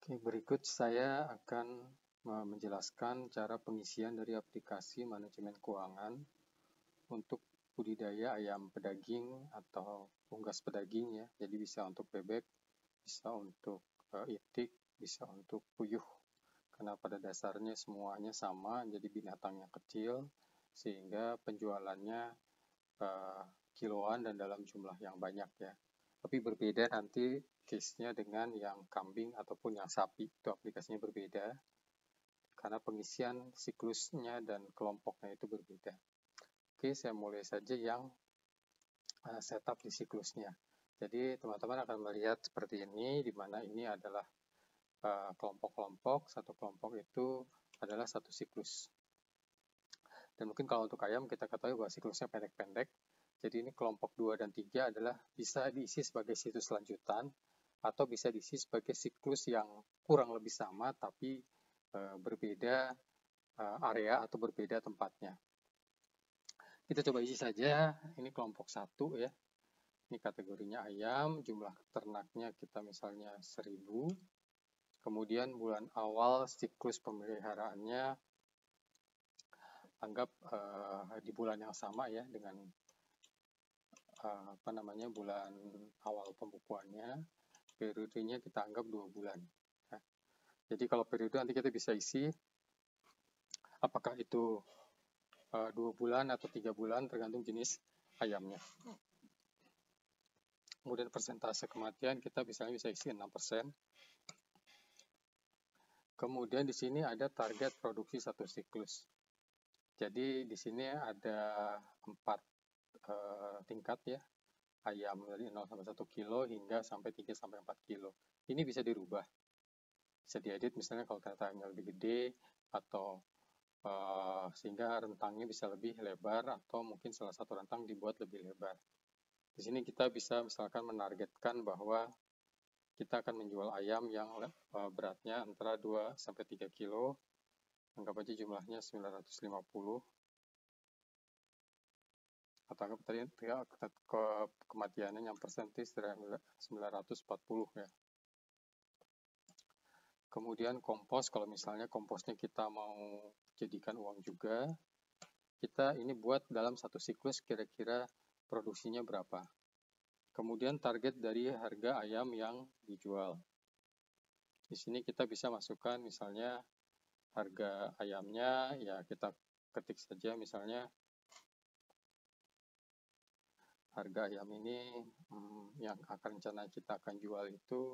Oke, berikut saya akan menjelaskan cara pengisian dari aplikasi manajemen keuangan untuk budidaya ayam pedaging atau unggas pedaging ya. Jadi bisa untuk bebek, bisa untuk itik, bisa untuk puyuh. Karena pada dasarnya semuanya sama, jadi binatangnya kecil sehingga penjualannya kiloan dan dalam jumlah yang banyak ya. Tapi berbeda nanti case-nya dengan yang kambing ataupun yang sapi, itu aplikasinya berbeda karena pengisian siklusnya dan kelompoknya itu berbeda. Oke, saya mulai saja yang setup di siklusnya. Jadi teman-teman akan melihat seperti ini, di mana ini adalah kelompok-kelompok, satu kelompok itu adalah satu siklus. Dan mungkin kalau untuk ayam kita ketahui bahwa siklusnya pendek-pendek, jadi ini kelompok 2 dan 3 adalah bisa diisi sebagai siklus lanjutan atau bisa diisi sebagai siklus yang kurang lebih sama tapi berbeda area atau berbeda tempatnya. Kita coba isi saja, ini kelompok 1 ya. Ini kategorinya ayam, jumlah ternaknya kita misalnya 1000. Kemudian bulan awal siklus pemeliharaannya anggap di bulan yang sama ya dengan bulan awal pembukuannya, periodenya kita anggap 2 bulan. Nah, jadi kalau periode nanti kita bisa isi apakah itu 2 bulan atau 3 bulan tergantung jenis ayamnya. Kemudian persentase kematian kita misalnya bisa isi 6%. Kemudian di sini ada target produksi satu siklus. Jadi di sini ada 4 tingkat ya. Ayam dari 0 sampai 1 kilo hingga sampai 3 sampai 4 kilo. Ini bisa dirubah. Bisa diedit misalnya kalau ternyata lebih gede atau sehingga rentangnya bisa lebih lebar atau mungkin salah satu rentang dibuat lebih lebar. Di sini kita bisa misalkan menargetkan bahwa kita akan menjual ayam yang beratnya antara 2 sampai 3 kilo. Anggap aja jumlahnya 950. Atau anggap tadi kematiannya yang persentis dari 940 ya. Kemudian kompos, kalau misalnya komposnya kita mau jadikan uang juga, kita ini buat dalam satu siklus kira-kira produksinya berapa. Kemudian target dari harga ayam yang dijual. Di sini kita bisa masukkan misalnya harga ayamnya, ya kita ketik saja misalnya harga ayam ini yang akan rencana kita akan jual itu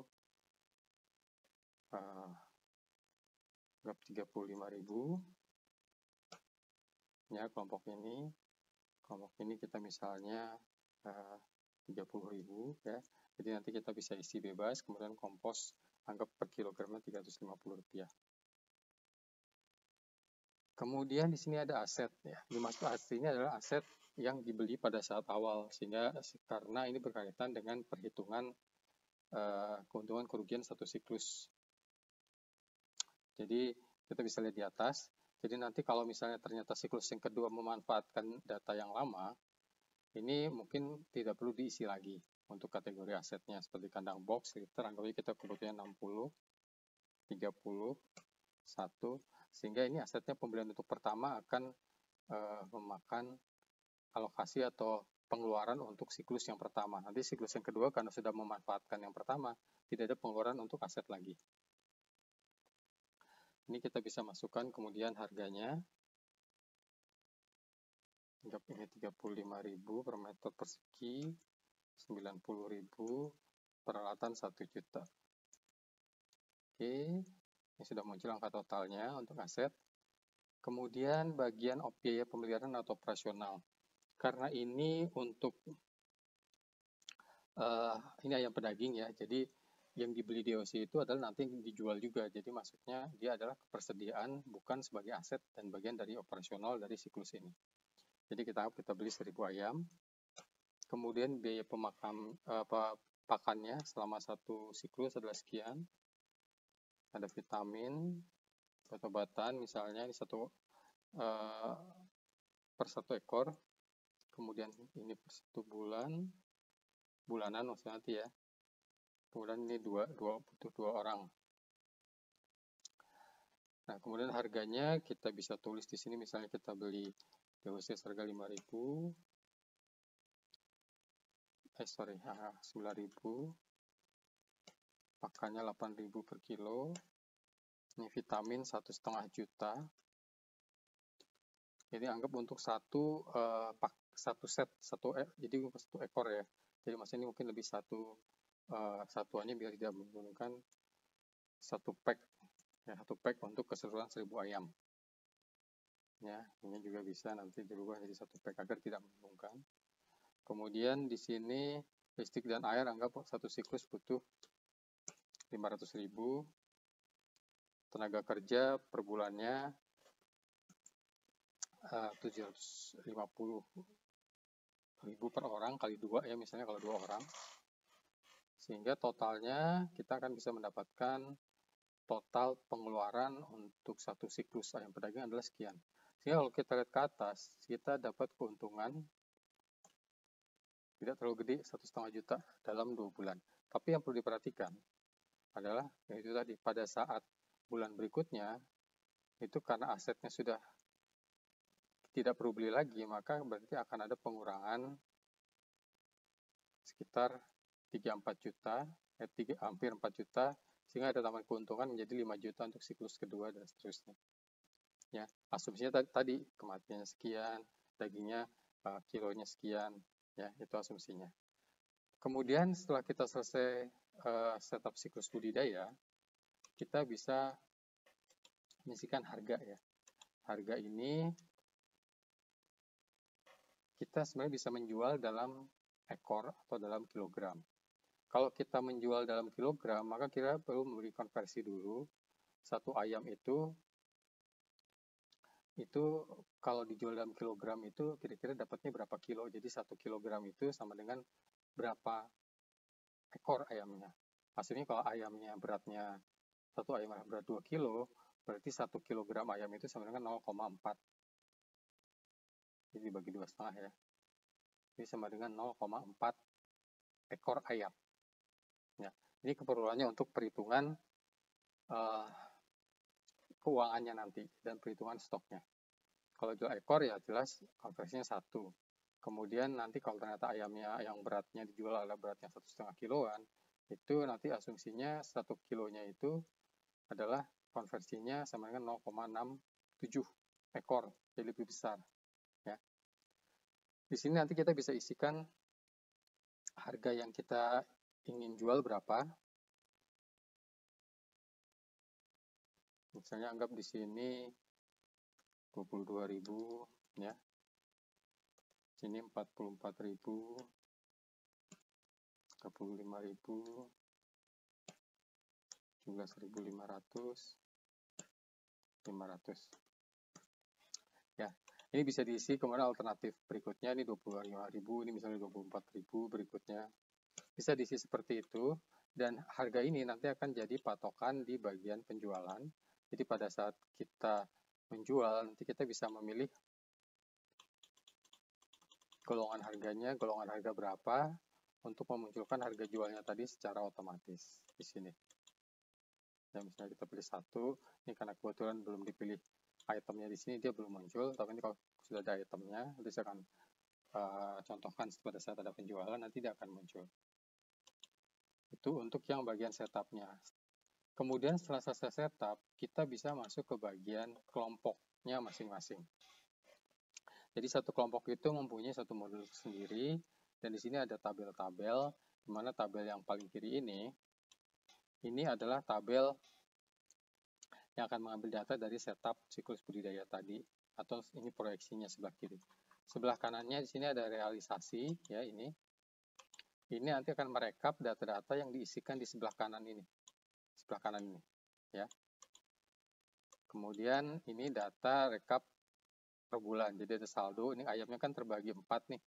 35.000 ya kelompok ini kita misalnya 30.000 ya. Jadi nanti kita bisa isi bebas, kemudian kompos anggap per kilogramnya Rp350. Kemudian di sini ada aset ya. Dimaksud aset ini adalah aset yang dibeli pada saat awal, sehingga karena ini berkaitan dengan perhitungan keuntungan kerugian satu siklus. Jadi kita bisa lihat di atas. Jadi nanti kalau misalnya ternyata siklus yang kedua memanfaatkan data yang lama, ini mungkin tidak perlu diisi lagi untuk kategori asetnya seperti kandang box, liter, anggapnya kita kebutuhannya 60, 30, 1, sehingga ini asetnya pembelian untuk pertama akan memakan alokasi atau pengeluaran untuk siklus yang pertama. Nanti siklus yang kedua karena sudah memanfaatkan yang pertama, tidak ada pengeluaran untuk aset lagi. Ini kita bisa masukkan kemudian harganya. Anggap ini 35.000 per meter persegi, 90.000, peralatan 1 juta. Oke, ini sudah muncul angka totalnya untuk aset. Kemudian bagian biaya pemeliharaan atau operasional. Karena ini untuk ini ayam pedaging ya, jadi yang dibeli di OC itu adalah nanti yang dijual juga. Jadi maksudnya dia adalah kepersediaan bukan sebagai aset dan bagian dari operasional dari siklus ini. Jadi kita beli 1.000 ayam. Kemudian biaya pakannya selama satu siklus adalah sekian. Ada vitamin, obat-obatan misalnya ini per 1 ekor. Kemudian ini per 1 bulanan maksudnya nanti ya. Kemudian ini butuh 2 orang. Nah, kemudian harganya kita bisa tulis di sini, misalnya kita beli DOC harga 5.000, 9.000, pakannya 8.000 per kilo. Ini vitamin 1,5 juta. Jadi anggap untuk satu set, jadi satu ekor ya. Jadi maksudnya ini mungkin lebih satuannya biar tidak menggunakan satu pack ya, satu pack untuk keseluruhan 1.000 ayam. Ya, ini juga bisa nanti dirubah jadi satu pack agar tidak membingungkan. Kemudian di sini listrik dan air anggap satu siklus butuh 500.000. Tenaga kerja per bulannya 750.000 per orang kali 2 ya, misalnya kalau 2 orang. Sehingga totalnya kita akan bisa mendapatkan total pengeluaran untuk satu siklus ayam pedagang adalah sekian. Sehingga kalau kita lihat ke atas, kita dapat keuntungan tidak terlalu gede, 1,5 juta dalam 2 bulan. Tapi yang perlu diperhatikan adalah yaitu tadi, pada saat bulan berikutnya itu karena asetnya sudah tidak perlu beli lagi, maka berarti akan ada pengurangan sekitar 3-4 juta, hampir 4 juta, sehingga ada tambahan keuntungan menjadi 5 juta untuk siklus kedua dan seterusnya. Ya, asumsinya tadi kematiannya sekian, dagingnya kilonya sekian, ya itu asumsinya. Kemudian setelah kita selesai setup siklus budidaya, kita bisa menyisikan harga ya. Harga ini kita sebenarnya bisa menjual dalam ekor atau dalam kilogram. Kalau kita menjual dalam kilogram, maka kita perlu memberi konversi dulu. Satu ayam itu kalau dijual dalam kilogram itu kira-kira dapatnya berapa kilo. Jadi 1 kilogram itu sama dengan berapa ekor ayamnya. Hasilnya kalau ayamnya beratnya, satu ayam berat 2 kilo, berarti 1 kilogram ayam itu sama dengan 0,4. Jadi dibagi 2,5 ya. Ini sama dengan 0,4 ekor ayam. Ya, ini keperluannya untuk perhitungan keuangannya nanti dan perhitungan stoknya. Kalau jual ekor ya jelas konversinya 1. Kemudian nanti kalau ternyata ayamnya yang beratnya dijual adalah beratnya 1,5 kiloan, itu nanti asumsinya 1 kilonya itu adalah konversinya sama dengan 0,67 ekor, jadi lebih besar. Ya. Di sini nanti kita bisa isikan harga yang kita ingin jual berapa. Misalnya anggap di sini 22.000 ya. Sini 44.000, 35.000, 17.500, 500. Ya, ini bisa diisi kemudian alternatif berikutnya ini 25.000, ini misalnya 24.000 berikutnya. Bisa diisi seperti itu dan harga ini nanti akan jadi patokan di bagian penjualan. Jadi pada saat kita menjual nanti kita bisa memilih golongan harganya, golongan harga berapa untuk memunculkan harga jualnya tadi secara otomatis di sini. Ya, misalnya kita pilih 1, ini karena kebetulan belum dipilih itemnya di sini, dia belum muncul, tapi ini kalau sudah ada itemnya, nanti saya akan contohkan pada saat ada penjualan, nanti dia akan muncul. Itu untuk yang bagian setupnya. Kemudian setelah selesai setup, kita bisa masuk ke bagian kelompoknya masing-masing. Jadi satu kelompok itu mempunyai satu modul sendiri, dan di sini ada tabel-tabel, di mana tabel yang paling kiri ini adalah tabel yang akan mengambil data dari setup siklus budidaya tadi, atau ini proyeksinya sebelah kiri. Sebelah kanannya di sini ada realisasi, ya ini. Ini nanti akan merekap data-data yang diisikan di sebelah kanan ini, ya. Kemudian ini data rekap per bulan, jadi ada saldo. Ini ayamnya kan terbagi 4 nih,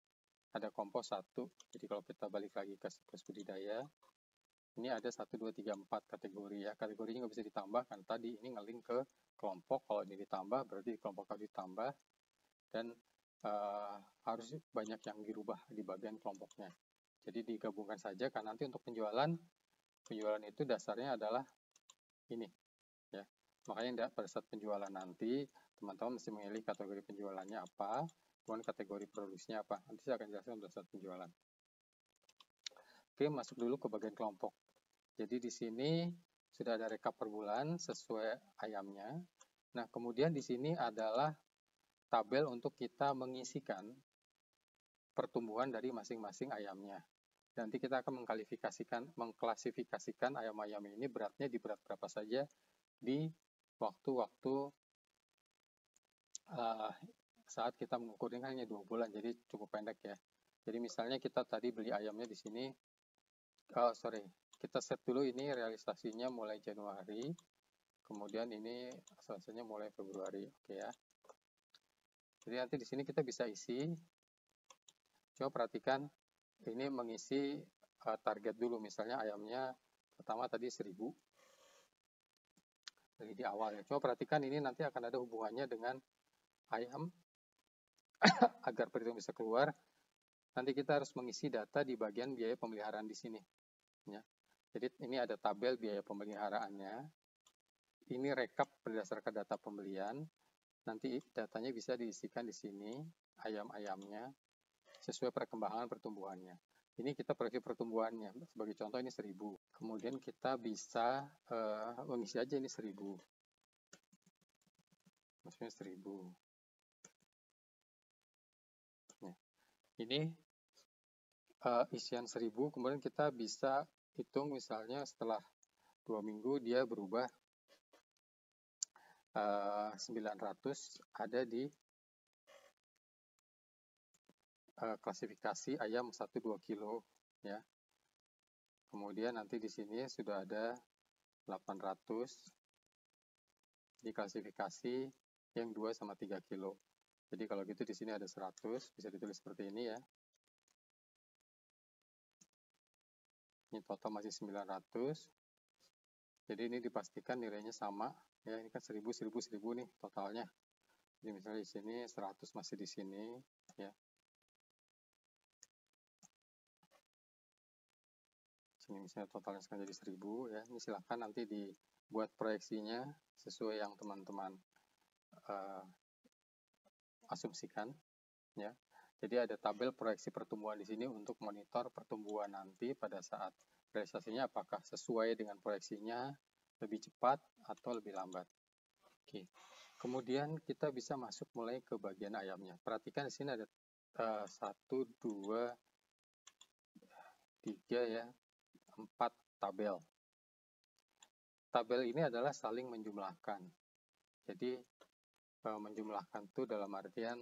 ada kompos 1. Jadi kalau kita balik lagi ke siklus budidaya, ini ada 1, 2, 3, 4 kategori ya. Kategorinya nggak bisa ditambah kan tadi ini ngelink ke kelompok. Kalau ini ditambah berarti kelompok harus ditambah, dan harus banyak yang dirubah di bagian kelompoknya. Jadi digabungkan saja, karena nanti untuk penjualan itu dasarnya adalah ini ya. Makanya pada saat penjualan nanti, teman-teman mesti memilih kategori penjualannya apa, kemudian kategori produksinya apa. Nanti saya akan jelaskan pada saat penjualan. Oke, masuk dulu ke bagian kelompok. Jadi di sini sudah ada rekap per bulan sesuai ayamnya. Nah, kemudian di sini adalah tabel untuk kita mengisikan pertumbuhan dari masing-masing ayamnya. Nanti kita akan mengklasifikasikan ayam-ayam ini beratnya di berat berapa saja di waktu-waktu saat kita mengukurnya hanya 2 bulan, jadi cukup pendek ya. Jadi misalnya kita tadi beli ayamnya di sini, kita set dulu ini realisasinya mulai Januari, kemudian ini selesainya mulai Februari, oke ya. Jadi nanti di sini kita bisa isi. Coba perhatikan, ini mengisi target dulu, misalnya ayamnya pertama tadi 1000 dari di awal ya. Coba perhatikan ini nanti akan ada hubungannya dengan ayam. Agar perhitungan bisa keluar, nanti kita harus mengisi data di bagian biaya pemeliharaan di sini ya. Jadi ini ada tabel biaya pemeliharaannya, ini rekap berdasarkan data pembelian. Nanti datanya bisa diisikan di sini, ayam-ayamnya sesuai perkembangan pertumbuhannya. Ini kita proyeksi pertumbuhannya, sebagai contoh ini 1000. Kemudian kita bisa mengisi aja ini 1000. Maksudnya 1000. Ya. Ini isian 1000, kemudian kita bisa hitung misalnya setelah 2 minggu dia berubah 900 ada di klasifikasi ayam 1-2 kilo ya. Kemudian nanti di sini sudah ada 800 di klasifikasi yang 2-3 kilo. Jadi kalau gitu di sini ada 100, bisa ditulis seperti ini ya. Ini total masih 900. Jadi ini dipastikan nilainya sama ya. Ini kan 1000 nih totalnya. Jadi misalnya di sini 100 masih di sini ya. Sini misalnya totalnya sekarang jadi 1000 ya. Ini silahkan nanti dibuat proyeksinya sesuai yang teman-teman asumsikan ya. Jadi ada tabel proyeksi pertumbuhan di sini untuk monitor pertumbuhan nanti pada saat realisasinya apakah sesuai dengan proyeksinya, lebih cepat atau lebih lambat. Oke. Kemudian kita bisa masuk mulai ke bagian ayamnya. Perhatikan di sini ada 1, 2, 3 ya, 4 tabel. Tabel ini adalah saling menjumlahkan. Jadi menjumlahkan itu dalam artian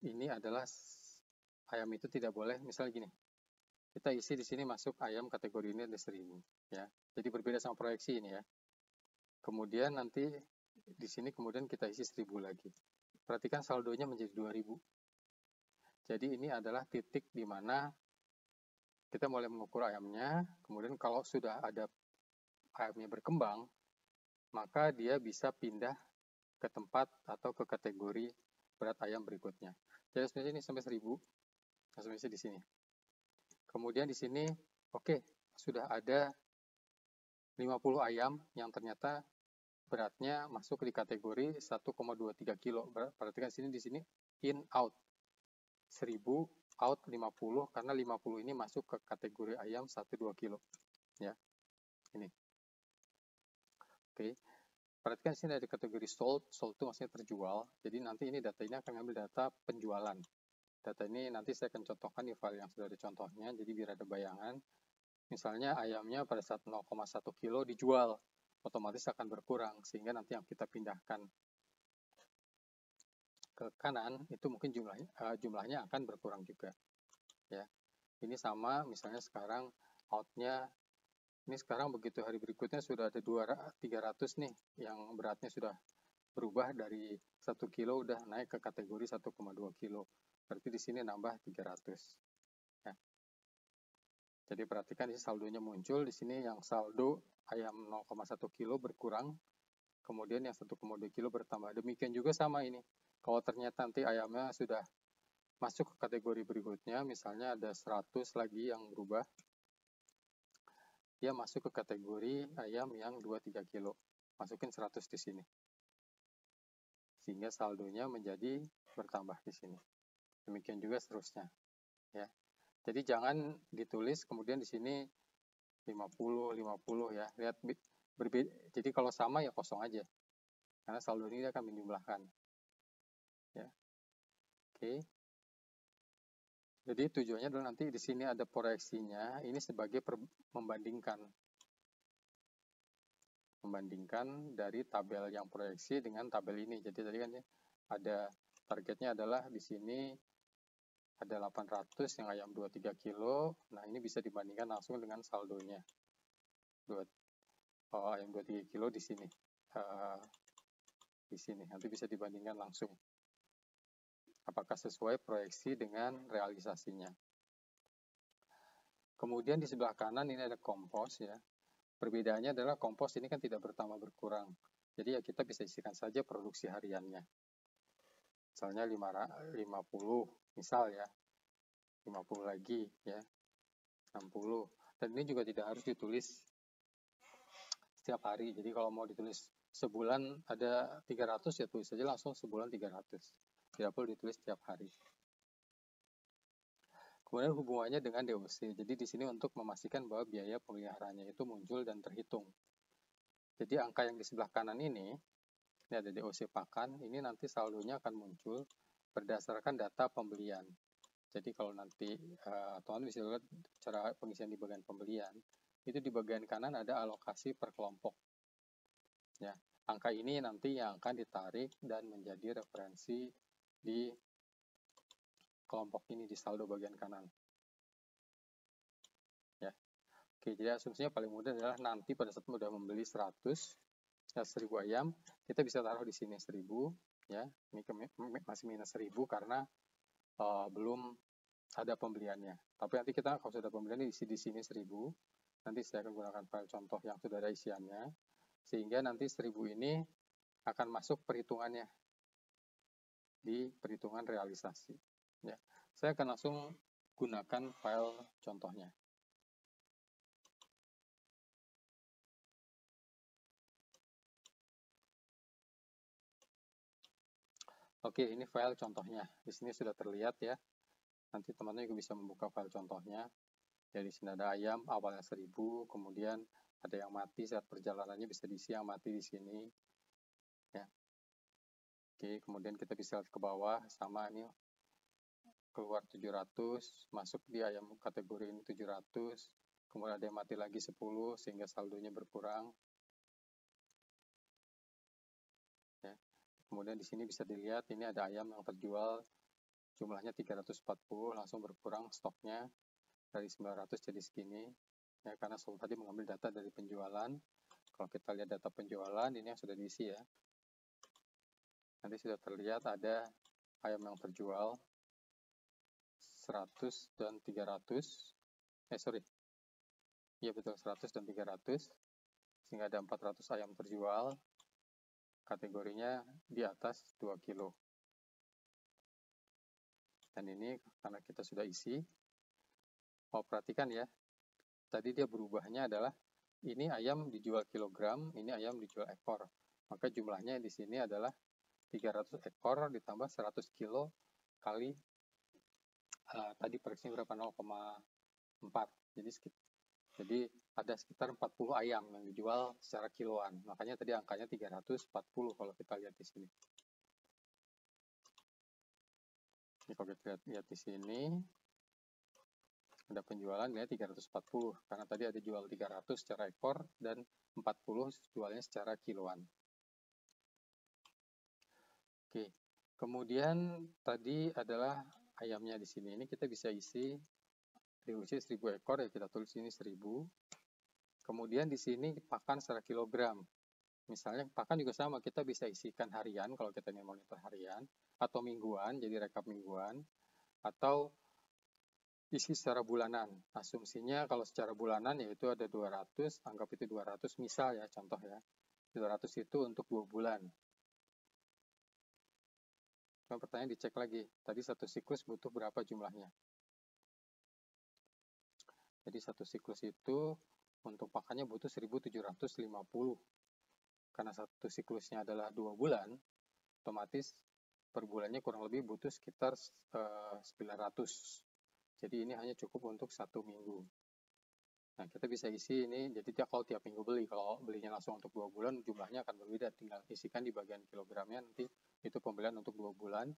ini adalah ayam itu tidak boleh, misalnya gini, kita isi di sini masuk ayam kategori ini ada 1000 ya. Jadi berbeda sama proyeksi ini ya. Kemudian nanti di sini kemudian kita isi 1000 lagi. Perhatikan saldonya menjadi 2000. Jadi ini adalah titik di mana kita mulai mengukur ayamnya, kemudian kalau sudah ada ayamnya berkembang, maka dia bisa pindah ke tempat atau ke kategori berat ayam berikutnya. Jadi sebenarnya ini sampai 1000, langsung isi di sini. Kemudian di sini, oke, sudah ada 50 ayam yang ternyata beratnya masuk di kategori 1,23 kilo. Perhatikan di sini in out 1000 out 50 karena 50 ini masuk ke kategori ayam 1-2 kilo ya. Ini. Oke. Perhatikan sini ada kategori sold itu maksudnya terjual. Jadi nanti ini data ini akan ambil data penjualan. Data ini nanti saya akan contohkan di file yang sudah ada contohnya, jadi biar ada bayangan. Misalnya ayamnya pada saat 0,1 kilo dijual, otomatis akan berkurang, sehingga nanti yang kita pindahkan ke kanan, itu mungkin jumlahnya akan berkurang juga. Ya. Ini sama, misalnya sekarang outnya, ini sekarang begitu hari berikutnya sudah ada 300 nih, yang beratnya sudah berubah dari 1 kilo udah naik ke kategori 1,2 kilo. Berarti di sini nambah 300. Ya. Jadi perhatikan di saldonya muncul, di sini yang saldo ayam 0,1 kilo berkurang, kemudian yang 1,2 kilo bertambah. Demikian juga sama ini. Kalau ternyata nanti ayamnya sudah masuk ke kategori berikutnya, misalnya ada 100 lagi yang berubah, dia masuk ke kategori ayam yang 2-3 kilo. masukin 100 di sini. Sehingga saldonya menjadi bertambah di sini. Demikian juga seterusnya. Ya. Jadi jangan ditulis kemudian di sini 50 ya. Lihat berbeda. Jadi kalau sama ya kosong aja. Karena saldo ini akan menjumlahkan. Ya. Oke. Jadi tujuannya adalah nanti di sini ada proyeksinya, ini sebagai membandingkan dari tabel yang proyeksi dengan tabel ini. Jadi tadi kan ya, ada targetnya adalah di sini ada 800 yang ayam 23 kilo. Nah, ini bisa dibandingkan langsung dengan saldonya. Ayam 23 kilo di sini. Di sini nanti bisa dibandingkan langsung. Apakah sesuai proyeksi dengan realisasinya. Kemudian di sebelah kanan ini ada kompos ya. Perbedaannya adalah kompos ini kan tidak bertambah berkurang. Jadi ya kita bisa isikan saja produksi hariannya. Misalnya 50 misal ya. 50 lagi ya. 60. Dan ini juga tidak harus ditulis setiap hari. Jadi kalau mau ditulis sebulan ada 300 ya tulis saja langsung sebulan 300. Tidak perlu ditulis setiap hari. Kemudian hubungannya dengan DOC. Jadi di sini untuk memastikan bahwa biaya pemeliharaannya itu muncul dan terhitung. Jadi angka yang di sebelah kanan ini ada DOC pakan, ini nanti saldonya akan muncul berdasarkan data pembelian. Jadi kalau nanti teman-teman bisa lihat cara pengisian di bagian pembelian, itu di bagian kanan ada alokasi per kelompok. Ya, angka ini nanti yang akan ditarik dan menjadi referensi di kelompok ini di saldo bagian kanan. Ya. Oke, jadi asumsinya paling mudah adalah nanti pada saat sudah membeli 1000 ayam, kita bisa taruh di sini 1000 ya. Ini masih minus 1000 karena belum ada pembeliannya. Tapi nanti kita kalau sudah pembelian diisi di sini 1000. Nanti saya akan gunakan file contoh yang sudah ada isiannya. Sehingga nanti 1000 ini akan masuk perhitungannya di perhitungan realisasi. Ya, saya akan langsung gunakan file contohnya. Oke, ini file contohnya. Di sini sudah terlihat ya. Nanti teman-teman juga bisa membuka file contohnya. Jadi di sini ada ayam awalnya 1000, kemudian ada yang mati saat perjalanannya bisa diisi yang mati di sini. Ya. Oke, kemudian kita bisa lihat ke bawah sama ini keluar 700, masuk di ayam kategori ini 700, kemudian ada yang mati lagi 10 sehingga saldonya berkurang. Ya. Kemudian di sini bisa dilihat ini ada ayam yang terjual jumlahnya 340, langsung berkurang stoknya dari 900 jadi segini. Ya, karena tadi mengambil data dari penjualan. Kalau kita lihat data penjualan ini yang sudah diisi ya. Nanti sudah terlihat ada ayam yang terjual 100 dan 300. Iya betul 100 dan 300. Sehingga ada 400 ayam terjual. Kategorinya di atas 2 kilo. Dan ini karena kita sudah isi. Perhatikan ya. Tadi dia berubahnya adalah ini ayam dijual kilogram, ini ayam dijual ekor. Maka jumlahnya di sini adalah 300 ekor ditambah 100 kilo kali tadi proyeksinya berapa 0,4. Jadi ada sekitar 40 ayam yang dijual secara kiloan. Makanya tadi angkanya 340 kalau kita lihat di sini. Ini kalau kita lihat di sini ada penjualan ya 340 karena tadi ada jual 300 secara ekor dan 40 jualnya secara kiloan. Oke, kemudian tadi adalah ayamnya di sini. Ini kita bisa isi diusi 1000 ekor ya kita tulis ini 1000. Kemudian di sini pakan secara kilogram. Misalnya pakan juga sama, kita bisa isikan harian kalau kita ingin monitor harian atau mingguan, jadi rekap mingguan atau isi secara bulanan. Asumsinya kalau secara bulanan yaitu ada 200, anggap itu 200 misal ya contoh ya. 200 itu untuk 2 bulan. Cuma pertanyaan dicek lagi, tadi satu siklus butuh berapa jumlahnya? Jadi satu siklus itu untuk pakannya butuh 1750. karena satu siklusnya adalah 2 bulan, otomatis per bulannya kurang lebih butuh sekitar 900. Jadi ini hanya cukup untuk 1 minggu. Nah, kita bisa isi ini, jadi kalau tiap minggu beli, kalau belinya langsung untuk 2 bulan, jumlahnya akan berbeda, tinggal isikan di bagian kilogramnya, nanti itu pembelian untuk 2 bulan,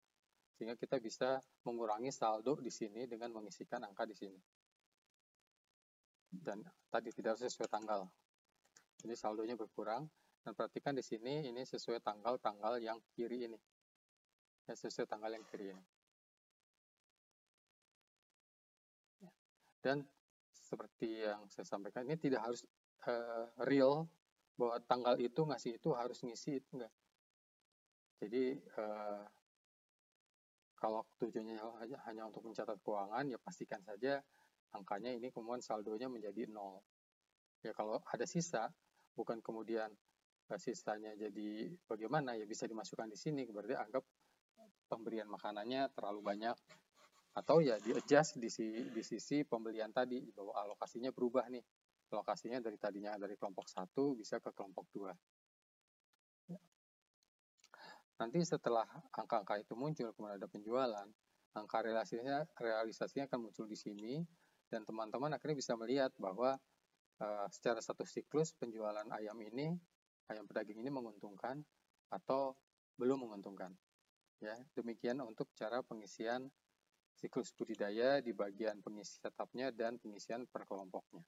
sehingga kita bisa mengurangi saldo di sini dengan mengisikan angka di sini. Dan tadi tidak sesuai tanggal. Jadi saldonya berkurang, dan perhatikan di sini, ini sesuai tanggal-tanggal yang kiri ini. Ya, sesuai tanggal yang kiri ini. Dan seperti yang saya sampaikan, ini tidak harus real bahwa tanggal itu ngasih itu harus ngisi itu, enggak. Jadi kalau tujuannya hanya untuk mencatat keuangan, ya pastikan saja angkanya ini kemudian saldonya menjadi 0. Ya kalau ada sisa, bukan kemudian sisanya jadi bagaimana, ya bisa dimasukkan di sini, berarti anggap pemberian makanannya terlalu banyak, atau ya di-adjust di sisi pembelian tadi, bahwa alokasinya berubah nih. Alokasinya dari tadinya dari kelompok 1 bisa ke kelompok 2. Nanti setelah angka-angka itu muncul, kemudian ada penjualan, angka realisasinya akan muncul di sini, dan teman-teman akhirnya bisa melihat bahwa secara satu siklus penjualan ayam pedaging ini menguntungkan atau belum menguntungkan. Ya, demikian untuk cara pengisian siklus budidaya di bagian pengisi tetapnya dan pengisian per kelompoknya.